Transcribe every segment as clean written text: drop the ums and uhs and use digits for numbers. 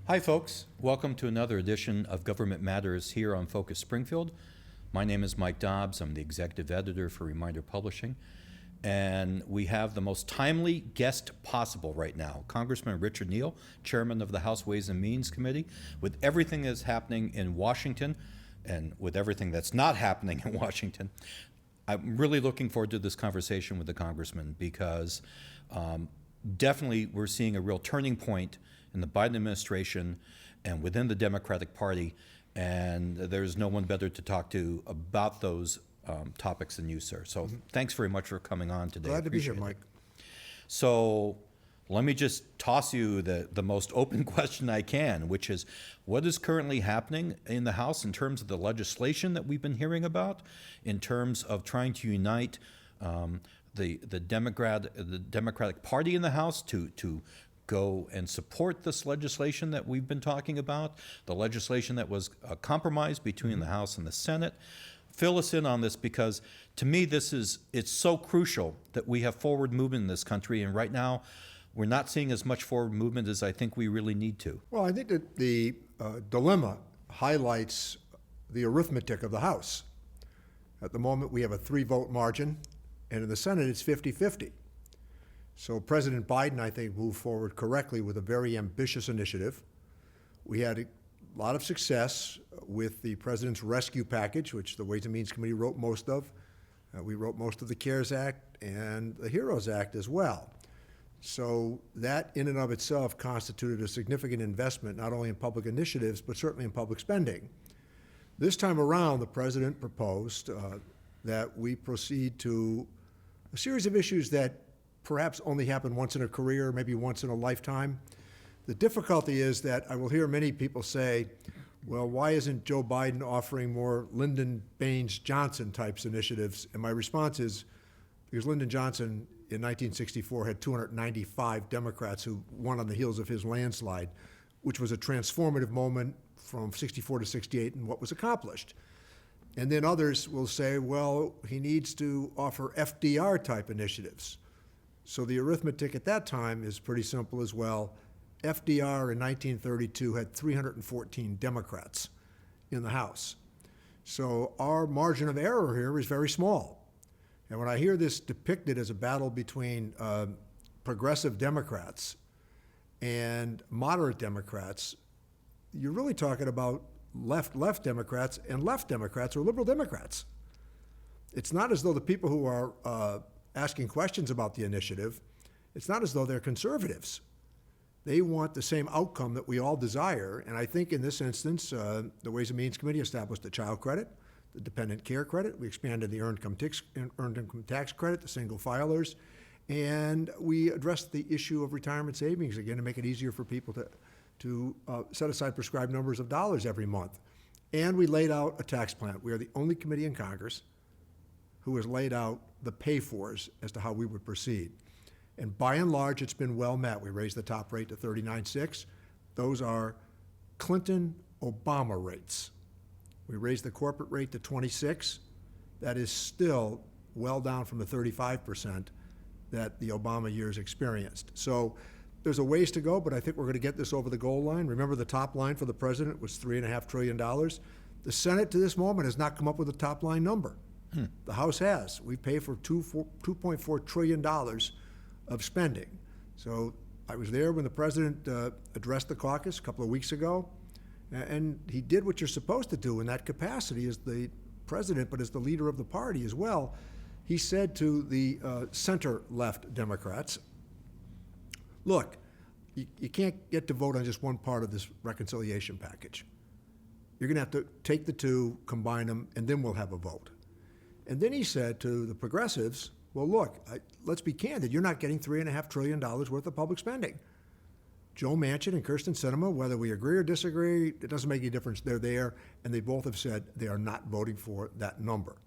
Hi folks, welcome to another edition of Government Matters here on Focus Springfield. My name is Mike Dobbs. I'm the executive editor for Reminder Publishing, and we have the most timely guest possible right now, Congressman Richie Neal, chairman of the House Ways and Means Committee. With everything that's happening in Washington and with everything that's not happening in Washington, I'm really looking forward to this conversation with the congressman because definitely we're seeing a real turning point in the Biden administration and within the Democratic Party, and there's no one better to talk to about those topics than you, sir. So thanks very much for coming on today. Glad to be here, Mike. So let me just toss you the most open question I can, which is what is currently happening in the House in terms of the legislation that we've been hearing about, in terms of trying to unite the Democratic Party in the House to go and support this legislation that we've been talking about, the legislation that was a compromise between the House and the Senate. Fill us in on this, because to me it's so crucial that we have forward movement in this country, and right now we're not seeing as much forward movement as I think we really need to. Well, I think that the dilemma highlights the arithmetic of the House. At the moment, we have a 3-vote margin, and in the Senate, it's 50-50. So President Biden, I think, moved forward correctly with a very ambitious initiative. We had a lot of success with the President's rescue package, which the Ways and Means Committee wrote most of. We wrote most of the CARES Act and the HEROES Act as well. So that in and of itself constituted a significant investment, not only in public initiatives, but certainly in public spending. This time around, the President proposed that we proceed to a series of issues that perhaps only happen once in a career, maybe once in a lifetime. The difficulty is that I will hear many people say, well, why isn't Joe Biden offering more Lyndon Baines Johnson types initiatives? And my response is, because Lyndon Johnson in 1964 had 295 Democrats who won on the heels of his landslide, which was a transformative moment from 64 to 68 in what was accomplished. And then others will say, well, he needs to offer FDR type initiatives. So the arithmetic at that time is pretty simple as well. FDR in 1932 had 314 Democrats in the House. So our margin of error here is very small. And when I hear this depicted as a battle between progressive Democrats and moderate Democrats, you're really talking about left Democrats and left Democrats or liberal Democrats. It's not as though the people who are asking questions about the initiative, it's not as though they're conservatives. They want the same outcome that we all desire, and I think in this instance, the Ways and Means Committee established the child credit, the dependent care credit, we expanded the earned income tax credit to single filers, and we addressed the issue of retirement savings, again, to make it easier for people to set aside prescribed numbers of dollars every month. And we laid out a tax plan. We are the only committee in Congress who has laid out the pay-fors as to how we would proceed. And by and large, it's been well met. We raised the top rate to 39.6. Those are Clinton-Obama rates. We raised the corporate rate to 26. That is still well down from the 35% that the Obama years experienced. So there's a ways to go, but I think we're going to get this over the goal line. Remember, the top line for the president was $3.5 trillion. The Senate, to this moment, has not come up with a top line number. The House has. We pay for $2.4 trillion of spending. So I was there when the president addressed the caucus a couple of weeks ago, and he did what you're supposed to do in that capacity as the president, but as the leader of the party as well. He said to the center-left Democrats, look, you can't get to vote on just one part of this reconciliation package. You're going to have to take the two, combine them, and then we'll have a vote. And then he said to the progressives, well, look, let's be candid. You're not getting $3.5 trillion worth of public spending. Joe Manchin and Kyrsten Sinema, whether we agree or disagree, it doesn't make any difference. They're there, and they both have said they are not voting for that number.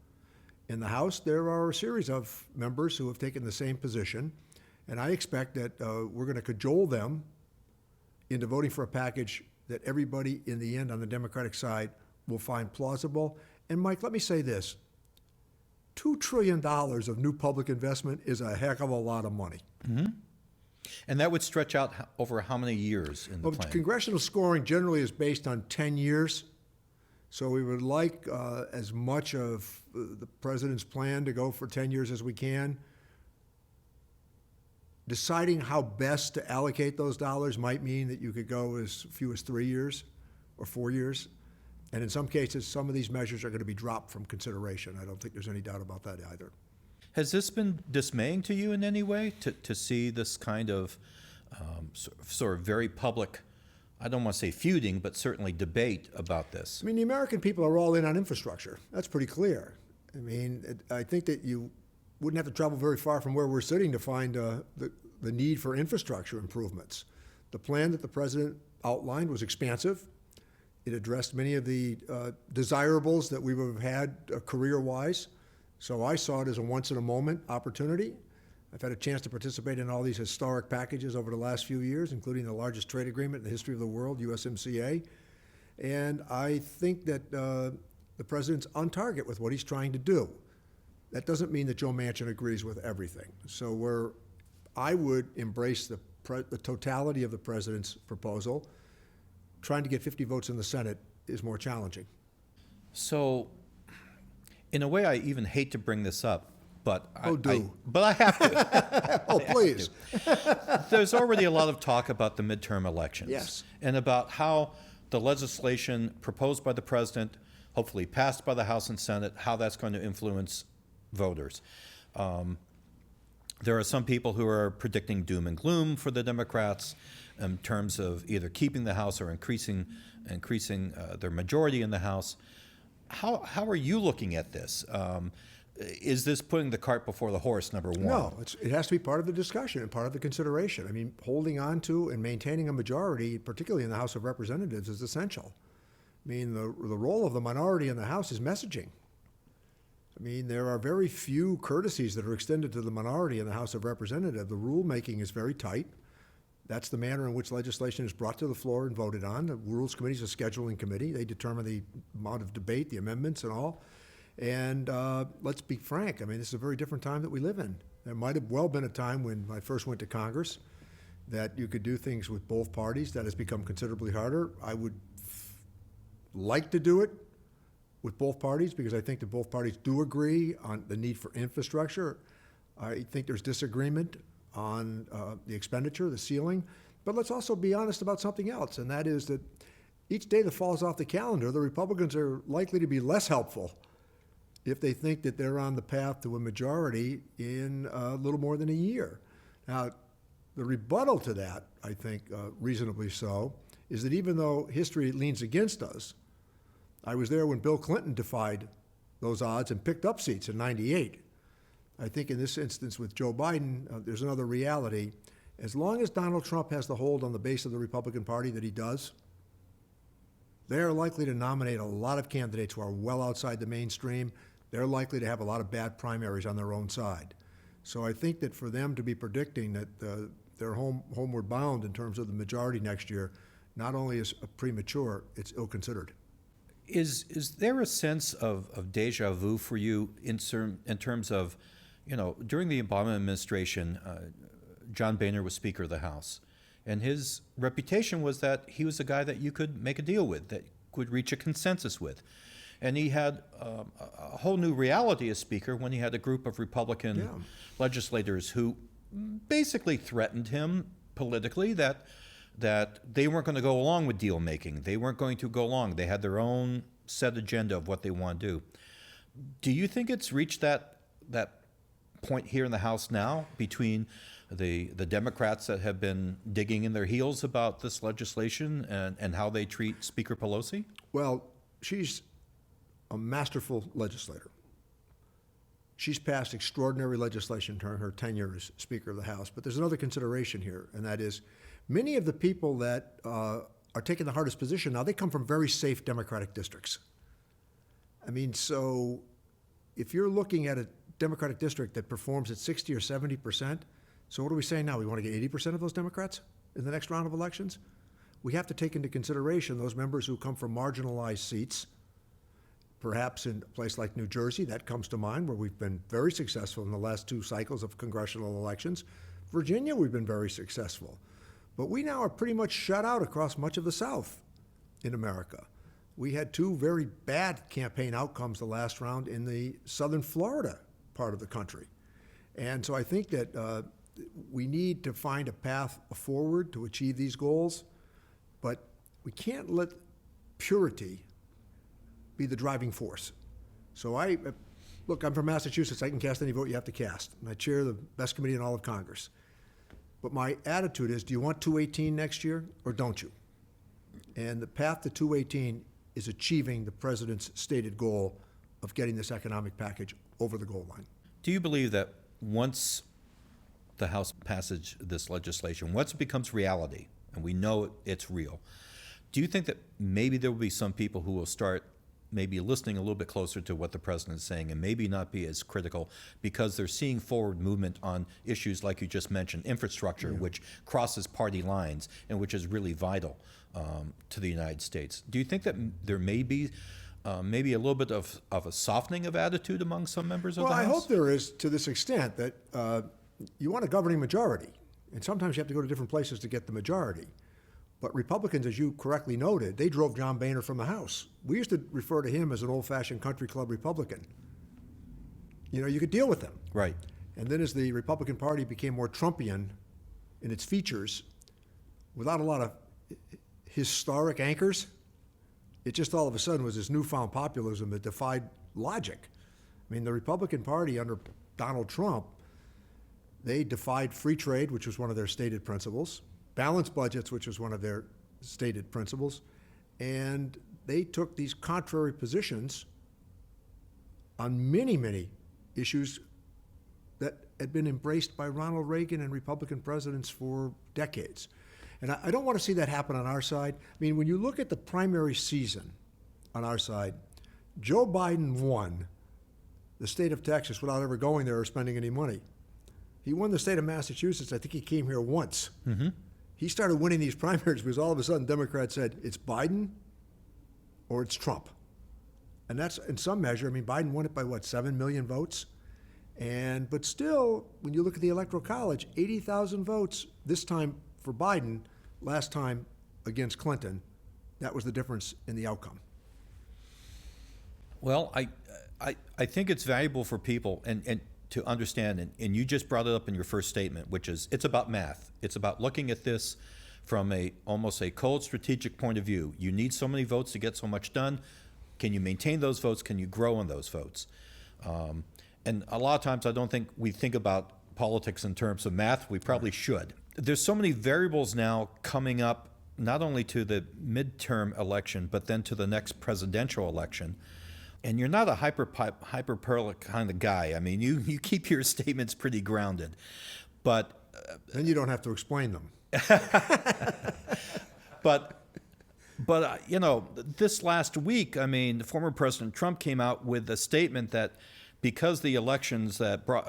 In the House, there are a series of members who have taken the same position, and I expect that we're going to cajole them into voting for a package that everybody in the end on the Democratic side will find plausible. And Mike, let me say this. $2 trillion of new public investment is a heck of a lot of money. And that would stretch out over how many years in the Well, plan? congressional scoring generally is based on 10 years. So we would like as much of the president's plan to go for 10 years as we can. Deciding how best to allocate those dollars might mean that you could go as few as 3 years or 4 years. And in some cases, some of these measures are going to be dropped from consideration. I don't think there's any doubt about that either. Has this been dismaying to you in any way, to see this kind of sort of very public, I don't want to say feuding, but certainly debate about this? I mean, the American people are all in on infrastructure. That's pretty clear. I mean, I think that you wouldn't have to travel very far from where we're sitting to find the need for infrastructure improvements. The plan that the president outlined was expansive. It addressed many of the desirables that we would have had career-wise. So I saw it as a once-in-a-moment opportunity. I've had a chance to participate in all these historic packages over the last few years, including the largest trade agreement in the history of the world, USMCA. And I think that the president's on target with what he's trying to do. That doesn't mean that Joe Manchin agrees with everything. So I would embrace the totality of the president's proposal. Trying to get 50 votes in the Senate is more challenging. So, in a way, I even hate to bring this up, but but I have to. Oh, please. There's already a lot of talk about the midterm elections. Yes. And about how the legislation proposed by the president, hopefully passed by the House and Senate, how that's going to influence voters. There are some people who are predicting doom and gloom for the Democrats in terms of either keeping the House or increasing their majority in the House. How are you looking at this? Is this putting the cart before the horse, number one? No, it has to be part of the discussion and part of the consideration. I mean, holding on to and maintaining a majority, particularly in the House of Representatives, is essential. I mean, the role of the minority in the House is messaging. I mean, there are very few courtesies that are extended to the minority in the House of Representatives. The rulemaking is very tight. That's the manner in which legislation is brought to the floor and voted on. The Rules Committee is a scheduling committee. They determine the amount of debate, the amendments and all. And let's be frank, I mean, this is a very different time that we live in. There might have well been a time when I first went to Congress that you could do things with both parties. That has become considerably harder. I would like to do it with both parties because I think that both parties do agree on the need for infrastructure. I think there's disagreement on the expenditure, the ceiling. But let's also be honest about something else, and that is that each day that falls off the calendar, the Republicans are likely to be less helpful if they think that they're on the path to a majority in a little more than a year. Now, the rebuttal to that, I think reasonably so, is that even though history leans against us, I was there when Bill Clinton defied those odds and picked up seats in '98. I think in this instance with Joe Biden, there's another reality. As long as Donald Trump has the hold on the base of the Republican Party that he does, they are likely to nominate a lot of candidates who are well outside the mainstream. They're likely to have a lot of bad primaries on their own side. So I think that for them to be predicting that they're homeward bound in terms of the majority next year, not only is premature, it's ill-considered. Is there a sense of deja vu for you in terms of, during the Obama administration, John Boehner was Speaker of the House, and his reputation was that he was a guy that you could make a deal with, that could reach a consensus with. And he had a whole new reality as Speaker when he had a group of Republican legislators who basically threatened him politically that they weren't going to go along with deal making. They weren't going to go along. They had their own set agenda of what they want to do. Do you think it's reached that point here in the House now between the Democrats that have been digging in their heels about this legislation and how they treat Speaker Pelosi? Well, she's a masterful legislator. She's passed extraordinary legislation during her tenure as Speaker of the House. But there's another consideration here, and that is many of the people that are taking the hardest position now, they come from very safe Democratic districts. I mean, so if you're looking at a Democratic district that performs at 60 or 70%, so what are we saying now? We want to get 80% of those Democrats in the next round of elections? We have to take into consideration those members who come from marginalized seats. Perhaps in a place like New Jersey, that comes to mind, where we've been very successful in the last two cycles of congressional elections. Virginia, we've been very successful. But we now are pretty much shut out across much of the South in America. We had two very bad campaign outcomes the last round in the southern Florida part of the country. And so I think that we need to find a path forward to achieve these goals, but we can't let purity be the driving force. So look, I'm from Massachusetts. I can cast any vote you have to cast. And I chair the best committee in all of Congress. But my attitude is, do you want 218 next year or don't you? And the path to 218 is achieving the president's stated goal of getting this economic package over the goal line. Do you believe that once the House passes this legislation, once it becomes reality, and we know it's real, do you think that maybe there will be some people who will start maybe listening a little bit closer to what the president is saying and maybe not be as critical because they're seeing forward movement on issues like you just mentioned, infrastructure, which crosses party lines and which is really vital to the United States? Do you think that there may be maybe a little bit of a softening of attitude among some members of the House? Well, I hope there is, to this extent, that you want a governing majority. And sometimes you have to go to different places to get the majority. But Republicans, as you correctly noted, they drove John Boehner from the House. We used to refer to him as an old-fashioned country club Republican. You know, you could deal with him. Right. And then as the Republican Party became more Trumpian in its features, without a lot of historic anchors, it just all of a sudden was this newfound populism that defied logic. I mean, the Republican Party under Donald Trump, they defied free trade, which was one of their stated principles, balanced budgets, which was one of their stated principles, and they took these contrary positions on many, many issues that had been embraced by Ronald Reagan and Republican presidents for decades. And I don't want to see that happen on our side. I mean, when you look at the primary season on our side, Joe Biden won the state of Texas without ever going there or spending any money. He won the state of Massachusetts. I think he came here once. Mm-hmm. He started winning these primaries because all of a sudden Democrats said, it's Biden or it's Trump. And that's, in some measure, I mean, Biden won it by, 7 million votes? But still, when you look at the Electoral College, 80,000 votes this time for Biden, last time against Clinton. That was the difference in the outcome. Well, I think it's valuable for people and to understand, and you just brought it up in your first statement, which is it's about math. It's about looking at this from almost a cold strategic point of view. You need so many votes to get so much done. Can you maintain those votes? Can you grow on those votes? And a lot of times I don't think we think about politics in terms of math. We probably should. There's so many variables now coming up, not only to the midterm election, but then to the next presidential election. And you're not a hyperbolic kind of guy. I mean, you keep your statements pretty grounded. But then you don't have to explain them. But you know, this last week, I mean, former President Trump came out with a statement that because the elections that brought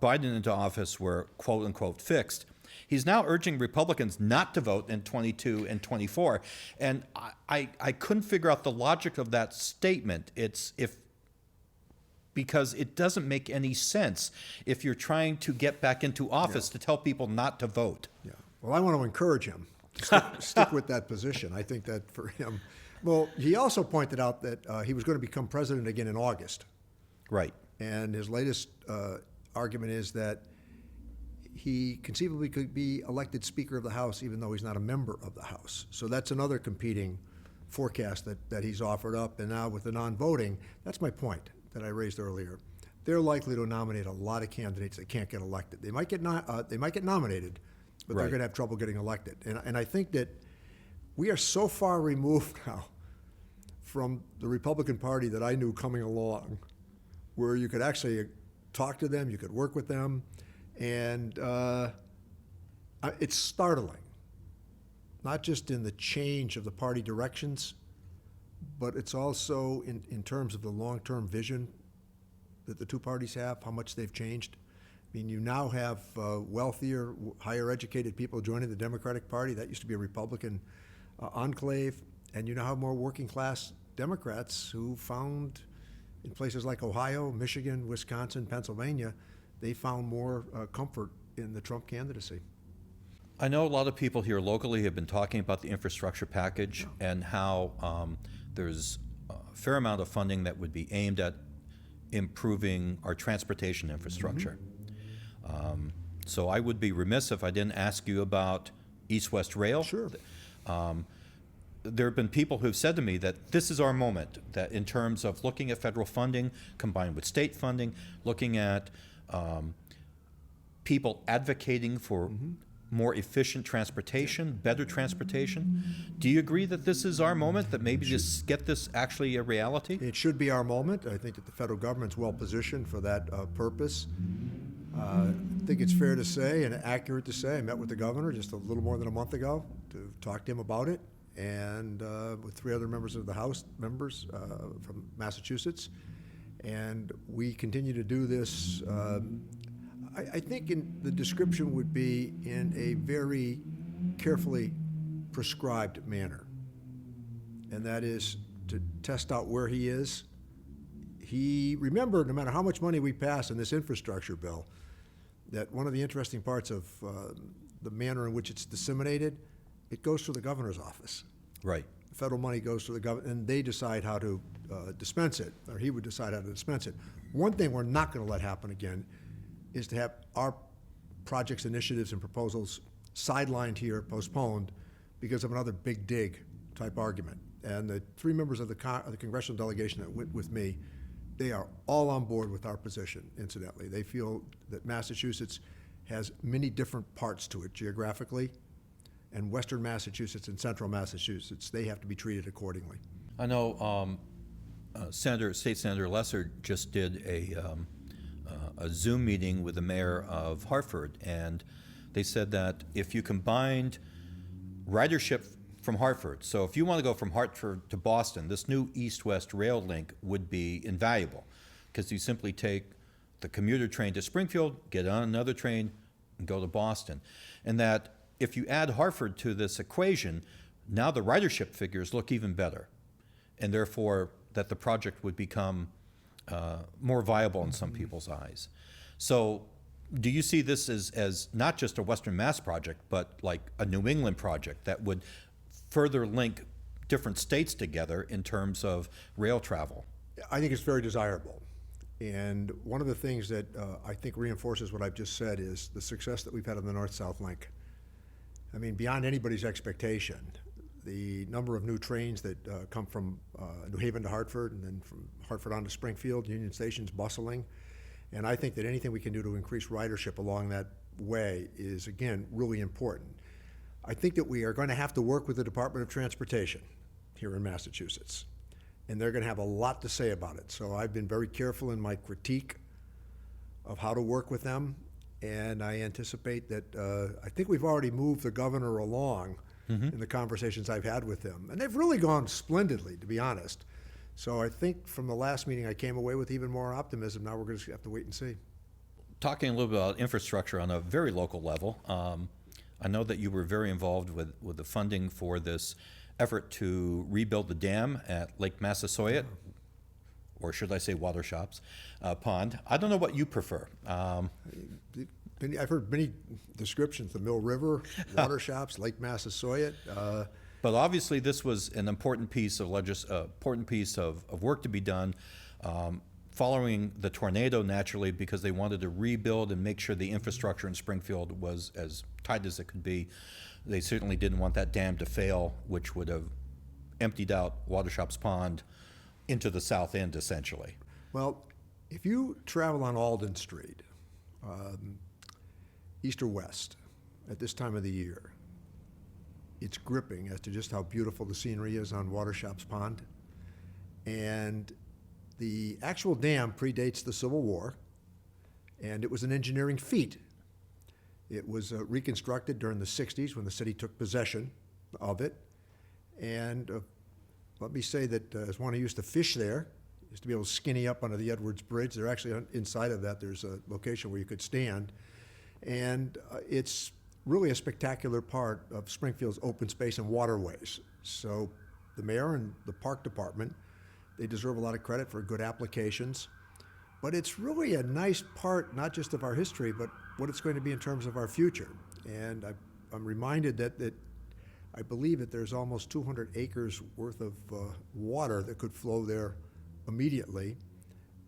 Biden into office were quote unquote fixed, he's now urging Republicans not to vote in 22 and 24. And I couldn't figure out the logic of that statement. Because it doesn't make any sense if you're trying to get back into office to tell people not to vote. Yeah. Well, I want to encourage him to stick with that position. I think that for him. Well, he also pointed out that he was going to become president again in August. Right. And his latest argument is that he conceivably could be elected Speaker of the House even though he's not a member of the House. So that's another competing forecast that he's offered up. And now with the non-voting, that's my point that I raised earlier. They're likely to nominate a lot of candidates that can't get elected. They might get nominated, but they're going to have trouble getting elected. And I think that we are so far removed now from the Republican Party that I knew coming along, where you could actually talk to them, you could work with them, and it's startling, not just in the change of the party directions, but it's also in terms of the long-term vision that the two parties have, how much they've changed. I mean, you now have wealthier, higher educated people joining the Democratic Party. That used to be a Republican enclave. And you now have more working class Democrats who found in places like Ohio, Michigan, Wisconsin, Pennsylvania, they found more comfort in the Trump candidacy. I know a lot of people here locally have been talking about the infrastructure package and how there's a fair amount of funding that would be aimed at improving our transportation infrastructure. So I would be remiss if I didn't ask you about EastWest Rail. Sure. There have been people who've said to me that this is our moment, that in terms of looking at federal funding combined with state funding, looking at people advocating for more efficient transportation, better transportation. Do you agree that this is our moment, that maybe just get this actually a reality? It should be our moment. I think that the federal government's well positioned for that purpose. I think it's fair to say and accurate to say I met with the governor just a little more than a month ago to talk to him about it, and with 3 other members of the House members from Massachusetts. And we continue to do this. I think the description would be in a very carefully prescribed manner, and that is to test out where he is. Remember, no matter how much money we pass in this infrastructure bill, that one of the interesting parts of the manner in which it's disseminated, it goes through the governor's office. Right. Federal money goes to the government, and they decide how to dispense it, or he would decide how to dispense it. One thing we're not going to let happen again is to have our projects, initiatives, and proposals sidelined here, postponed, because of another big dig type argument. And the 3 members of the congressional delegation that went with me, they are all on board with our position, incidentally. They feel that Massachusetts has many different parts to it geographically, and western Massachusetts and central Massachusetts, they have to be treated accordingly. I know State Senator Lesser just did a Zoom meeting with the mayor of Hartford, and they said that if you combined ridership from Hartford, so if you want to go from Hartford to Boston, this new east-west rail link would be invaluable, because you simply take the commuter train to Springfield, get on another train, and go to Boston. And that if you add Hartford to this equation, now the ridership figures look even better, and therefore that the project would become more viable in some people's eyes. So do you see this as not just a Western Mass project, but like a New England project that would further link different states together in terms of rail travel? I think it's very desirable. And one of the things that I think reinforces what I've just said is the success that we've had on the North-South link. I mean, beyond anybody's expectation, the number of new trains that come from New Haven to Hartford, and then from Hartford on to Springfield, Union Station's bustling. And I think that anything we can do to increase ridership along that way is, again, really important. I think that we are going to have to work with the Department of Transportation here in Massachusetts, and they're going to have a lot to say about it. So I've been very careful in my critique of how to work with them, and I anticipate that I think we've already moved the governor along in the conversations I've had with them. And they've really gone splendidly, to be honest. So I think from the last meeting I came away with even more optimism. Now we're going to have to wait and see. Talking a little bit about infrastructure on a very local level, I know that you were very involved with the funding for this effort to rebuild the dam at Lake Massasoit, or should I say Watershops Pond. I don't know what you prefer. I've heard many descriptions, the Mill River, Watershops, Lake Massasoit. But obviously this was an important piece of work to be done following the tornado, naturally, because they wanted to rebuild and make sure the infrastructure in Springfield was as tight as it could be. They certainly didn't want that dam to fail, which would have emptied out Watershops Pond into the south end, essentially. Well, if you travel on Alden Street, east or west, at this time of the year, it's gripping as to just how beautiful the scenery is on Watershops Pond. And the actual dam predates the Civil War, and it was an engineering feat. It was reconstructed during the 60s when the city took possession of it. And let me say that as one who used to fish there, used to be able to skinny up under the Edwards Bridge. There actually, inside of that, there's a location where you could stand. And it's really a spectacular part of Springfield's open space and waterways. So the mayor and the park department, they deserve a lot of credit for good applications. But it's really a nice part, not just of our history, but what it's going to be in terms of our future. And I'm reminded that I believe that there's almost 200 acres worth of water that could flow there immediately.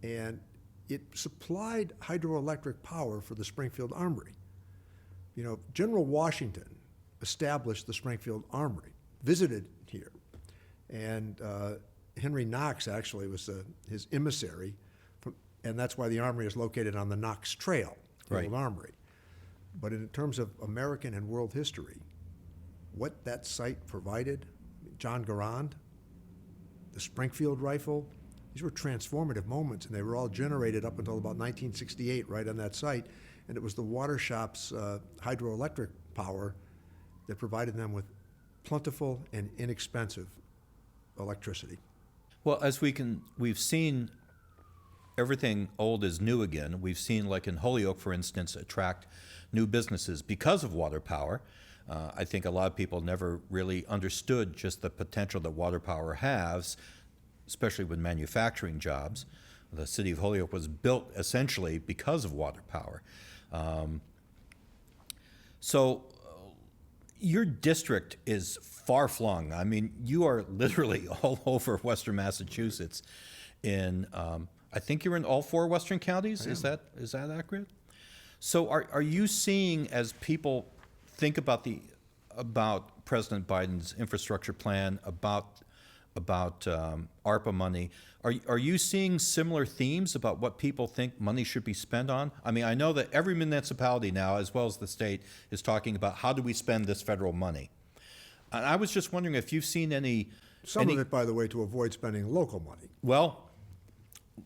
And it supplied hydroelectric power for the Springfield Armory. You know, General Washington established the Springfield Armory, visited here. And Henry Knox actually was his emissary, and that's why the Armory is located on the Knox Trail, the Right. old Armory. But in terms of American and world history, what that site provided, John Garand, the Springfield Rifle, these were transformative moments, and they were all generated up until about 1968 right on that site. And it was the Watershops hydroelectric power that provided them with plentiful and inexpensive electricity. Well, as we've seen everything old is new again. We've seen, like in Holyoke, for instance, attract new businesses because of water power. I think a lot of people never really understood just the potential that water power has, especially with manufacturing jobs. The city of Holyoke was built essentially because of water power. So your district is far-flung. I mean, you are literally all over Western Massachusetts. I think you're in all 4 western counties. Is that accurate? So are you seeing, as people think about President Biden's infrastructure plan, about ARPA money, are you seeing similar themes about what people think money should be spent on? I mean, I know that every municipality now, as well as the state, is talking about how do we spend this federal money. And I was just wondering if you've seen any. Some of it, by the way, to avoid spending local money. Well,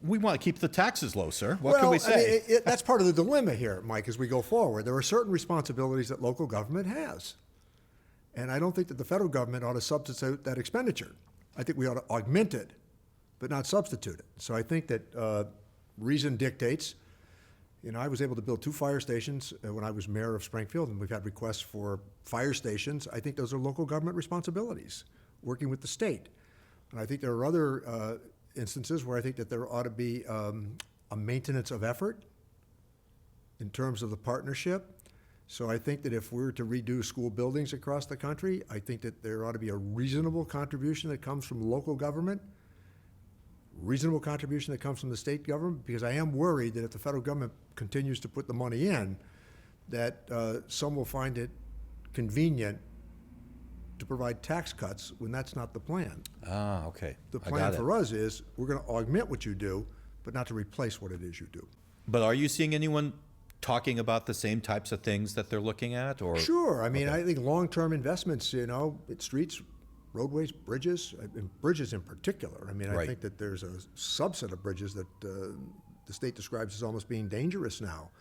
we want to keep the taxes low, sir. What can we say? I mean, that's part of the dilemma here, Mike, as we go forward. There are certain responsibilities that local government has. And I don't think that the federal government ought to substitute that expenditure. I think we ought to augment it, but not substitute it. So I think that reason dictates. You know, I was able to build 2 fire stations when I was mayor of Springfield, and we've had requests for fire stations. I think those are local government responsibilities, working with the state. And I think there are other instances where I think that there ought to be a maintenance of effort in terms of the partnership. So I think that if we were to redo school buildings across the country, I think that there ought to be a reasonable contribution that comes from local government, reasonable contribution that comes from the state government, because I am worried that if the federal government continues to put the money in, that some will find it convenient to provide tax cuts when that's not the plan. Ah, okay. The I plan got it. for us is we're going to augment what you do, but not to replace what it is you do. But are you seeing anyone talking about the same types of things that they're looking at? Or Sure. I mean, I think long-term investments, you know, in streets, roadways, bridges, and bridges in particular. I mean, I Right. think that there's a subset of bridges that the state describes as almost being dangerous now.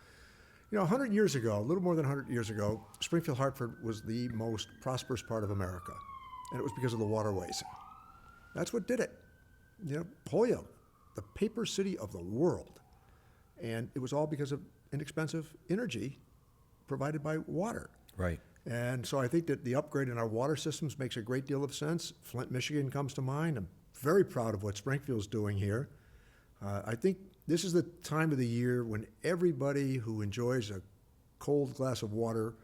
You know, 100 years ago, a little more than 100 years ago, Springfield, Hartford was the most prosperous part of America, and it was because of the waterways. That's what did it. You know, Holyoke, the paper city of the world, and it was all because of inexpensive energy provided by water. Right. And so I think that the upgrade in our water systems makes a great deal of sense. Flint, Michigan comes to mind. I'm very proud of what Springfield's doing here. I think this is the time of the year when everybody who enjoys a cold glass of water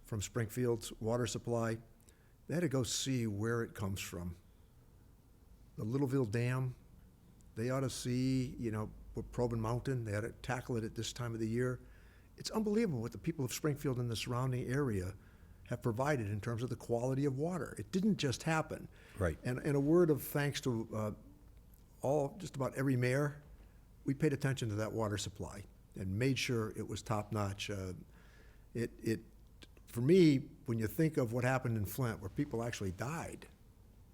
from Springfield's water supply, they had to go see where it comes from. The Littleville Dam, they ought to see, you know, with Probin Mountain, they ought to tackle it at this time of the year. It's unbelievable what the people of Springfield and the surrounding area have provided in terms of the quality of water. It didn't just happen. Right. And a word of thanks to just about every mayor, we paid attention to that water supply and made sure it was top notch. For me, when you think of what happened in Flint, where people actually died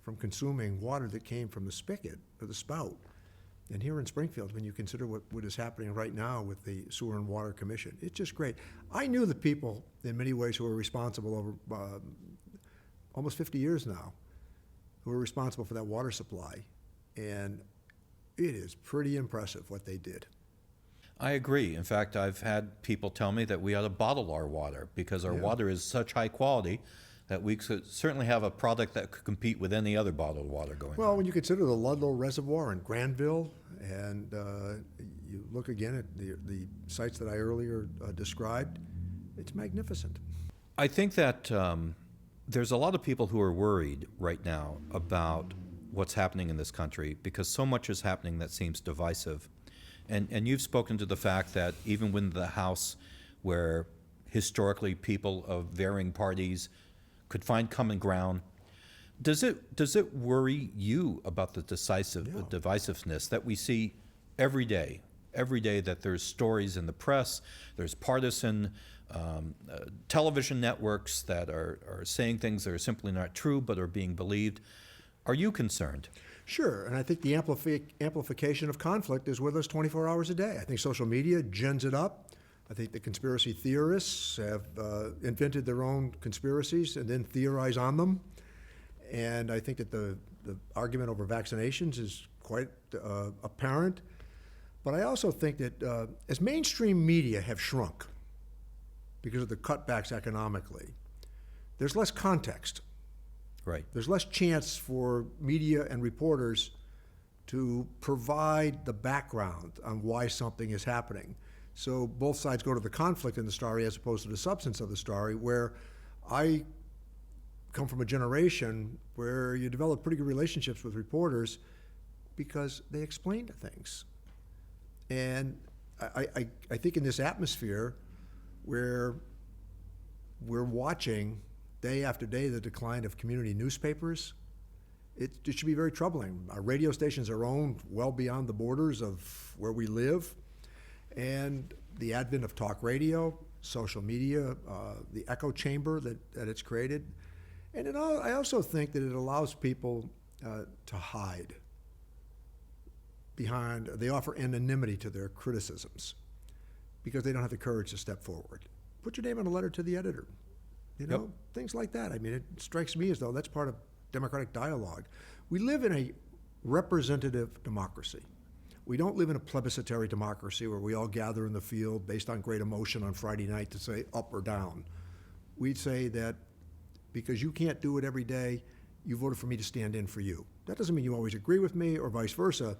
from consuming water that came from the spigot or the spout, and here in Springfield, when you consider what is happening right now with the Sewer and Water Commission, it's just great. I knew the people, in many ways, who were responsible over almost 50 years now, who were responsible for that water supply, and it is pretty impressive what they did. I agree. In fact, I've had people tell me that we ought to bottle our water because our water is such high quality that we could certainly have a product that could compete with any other bottled water going Well, on. when you consider the Ludlow Reservoir in Granville, and You look again at the sites that I earlier described, it's magnificent. I think that there's a lot of people who are worried right now about what's happening in this country because so much is happening that seems divisive. And you've spoken to the fact that even within the House, where historically people of varying parties could find common ground, does it worry you about the divisiveness that we see every day? Every day that there's stories in the press, there's partisan television networks that are saying things that are simply not true but are being believed. Are you concerned? Sure, and I think the amplification of conflict is with us 24 hours a day. I think social media gins it up. I think the conspiracy theorists have invented their own conspiracies and then theorize on them. And I think that the argument over vaccinations is quite apparent. But I also think that as mainstream media have shrunk because of the cutbacks economically, there's less context. Right. There's less chance for media and reporters to provide the background on why something is happening. So both sides go to the conflict in the story as opposed to the substance of the story, where I come from a generation where you develop pretty good relationships with reporters because they explain things. And I think in this atmosphere where we're watching day after day the decline of community newspapers, it should be very troubling. Our radio stations are owned well beyond the borders of where we live, and the advent of talk radio, social media, the echo chamber that it's created. And I also think that it allows people to hide behind, they offer anonymity to their criticisms because they don't have the courage to step forward. Put your name on a letter to the editor. You know, things like that. I mean, it strikes me as though that's part of democratic dialogue. We live in a representative democracy. We don't live in a plebiscitary democracy where we all gather in the field based on great emotion on Friday night to say up or down. We'd say that because you can't do it every day, you voted for me to stand in for you. That doesn't mean you always agree with me or vice versa,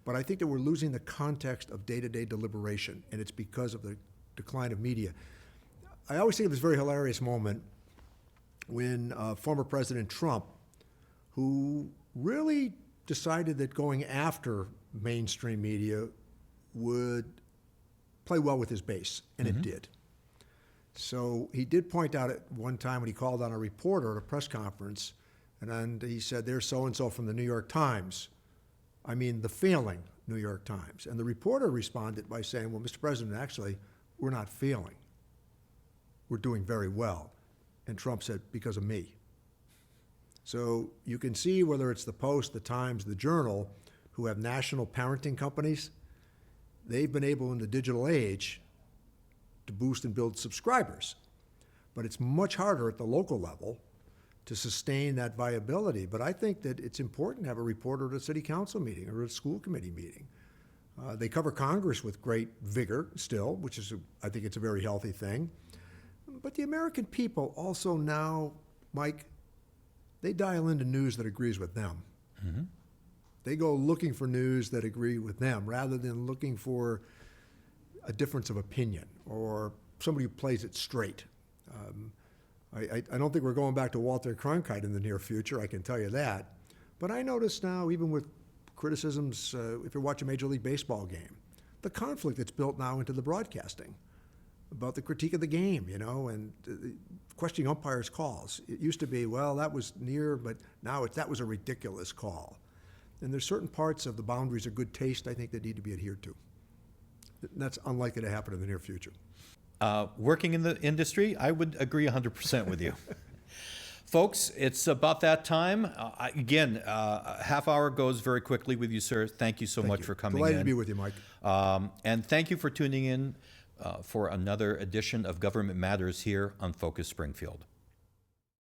but I think that we're losing the context of day-to-day deliberation, and it's because of the decline of media. I always think of this very hilarious moment when former President Trump, who really decided that going after mainstream media would play well with his base, and it did. So he did point out at one time when he called on a reporter at a press conference, and he said, "There's so-and-so from the New York Times. I mean, the failing New York Times." And the reporter responded by saying, "Well, Mr. President, actually, we're not failing. We're doing very well." And Trump said, "Because of me." So you can see whether it's the Post, the Times, the Journal, who have national parenting companies, they've been able in the digital age to boost and build subscribers. But it's much harder at the local level to sustain that viability. But I think that it's important to have a reporter at a city council meeting or a school committee meeting. They cover Congress with great vigor still, which is, I think it's a very healthy thing. But the American people also now, Mike, they dial into news that agrees with them. Mm-hmm. They go looking for news that agree with them rather than looking for a difference of opinion or somebody who plays it straight. I don't think we're going back to Walter Cronkite in the near future, I can tell you that. But I notice now, even with criticisms, if you're watching a Major League Baseball game, the conflict that's built now into the broadcasting about the critique of the game, you know, and questioning umpires' calls. It used to be, well, that was near, but now that was a ridiculous call. And there's certain parts of the boundaries of good taste, I think, that need to be adhered to. That's unlikely to happen in the near future. Working in the industry, I would agree 100% with you. Folks, it's about that time. Again, a half hour goes very quickly with you, sir. Thank you so much for coming in. Delighted to be with you, Mike. And thank you for tuning in for another edition of Government Matters here on Focus Springfield.